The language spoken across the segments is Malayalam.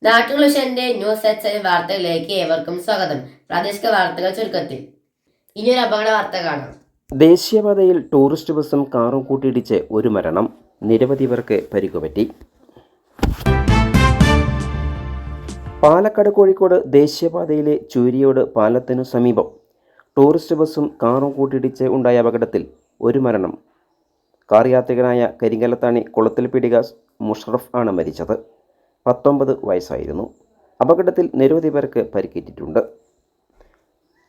നാട്ടുകുളിഷന്റെ ന്യൂസ് എച്ച് വാർത്തകളിലേക്ക് ഏവർക്കും സ്വാഗതം. പ്രാദേശിക വാർത്തകൾ ചുരുക്കത്തിൽ. ഇനിയൊരു അപകട വാർത്ത കാണാം. ദേശീയപാതയിൽ ടൂറിസ്റ്റ് ബസും കാറും കൂട്ടിയിടിച്ച് ഒരു മരണം, നിരവധി പേർക്ക് പരിക്കുപറ്റി. പാലക്കാട് കോഴിക്കോട് ദേശീയപാതയിലെ ചൂരിയോട് പാലത്തിനു സമീപം ടൂറിസ്റ്റ് ബസും കാറും കൂട്ടിയിടിച്ച് ഉണ്ടായ അപകടത്തിൽ ഒരു മരണം. കാർ യാത്രികനായ കരിങ്കലത്താണി കുളത്തിൽപീടിക മുഷറഫ് ആണ് മരിച്ചത്. 19 വയസ്സായിരുന്നു. അപകടത്തിൽ നിരവധി പേർക്ക് പരിക്കേറ്റിട്ടുണ്ട്.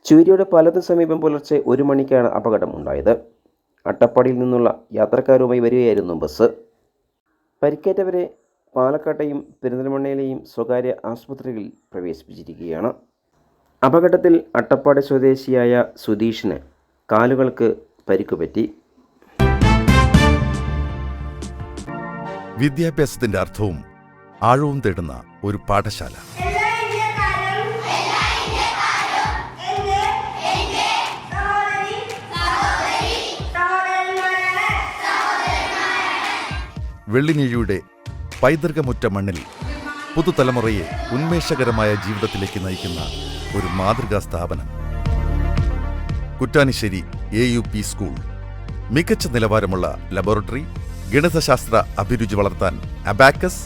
ചൂരിയോട് പാലത്തിന് സമീപം പുലർച്ചെ 1 മണിക്കാണ് അപകടം ഉണ്ടായത്. അട്ടപ്പാടിയിൽ നിന്നുള്ള യാത്രക്കാരുമായി വരികയായിരുന്നു ബസ്. പരിക്കേറ്റവരെ പാലക്കാട്ടെയും പെരിന്തൽമണ്ണയിലെയും സ്വകാര്യ ആശുപത്രികളിൽ പ്രവേശിപ്പിച്ചിരിക്കുകയാണ്. അപകടത്തിൽ അട്ടപ്പാടി സ്വദേശിയായ സുധീഷിന് കാലുകൾക്ക് പരിക്കുപറ്റി. വിദ്യാഭ്യാസത്തിന്റെ അർത്ഥവും ആഴവും തേടുന്ന ഒരു പാഠശാല. വെള്ളിനീഴിയുടെ പൈതൃകമുറ്റ മണ്ണിൽ പുതുതലമുറയെ ഉന്മേഷകരമായ ജീവിതത്തിലേക്ക് നയിക്കുന്ന ഒരു മാതൃകാ സ്ഥാപനം. കുറ്റാനിശ്ശേരി AUP സ്കൂൾ. മികച്ച നിലവാരമുള്ള ലബോറട്ടറി, ഗണിതശാസ്ത്ര അഭിരുചി വളർത്താൻ അബാക്കസ്,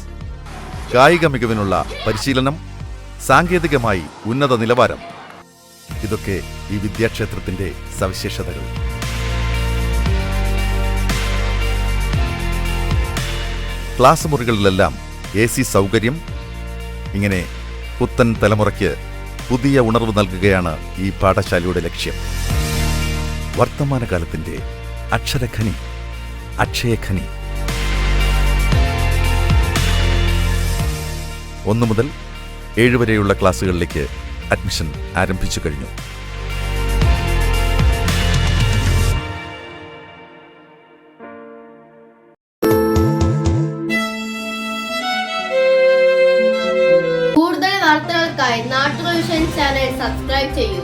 കായിക മികവിനുള്ള പരിശീലനം, സാങ്കേതികമായി ഉന്നത നിലവാരം. ഇതൊക്കെ ഈ വിദ്യാക്ഷേത്രത്തിന്റെ സവിശേഷതകൾ. ക്ലാസ് മുറികളിലെല്ലാം AC സൗകര്യം. ഇങ്ങനെ പുത്തൻ തലമുറയ്ക്ക് പുതിയ ഉണർവ് നൽകുകയാണ് ഈ പാഠശാലയുടെ ലക്ഷ്യം. വർത്തമാനകാലത്തിന്റെ അക്ഷരഖനി, അക്ഷയഖനി. 1 മുതൽ 7 വരെയുള്ള ക്ലാസുകളിലേക്ക് അഡ്മിഷൻ ആരംഭിച്ചു കഴിഞ്ഞു. കൂടുതൽ വാർത്തകൾക്കായി നാട്ടുകുളിഷൻ ചാനൽ സബ്സ്ക്രൈബ് ചെയ്യൂ.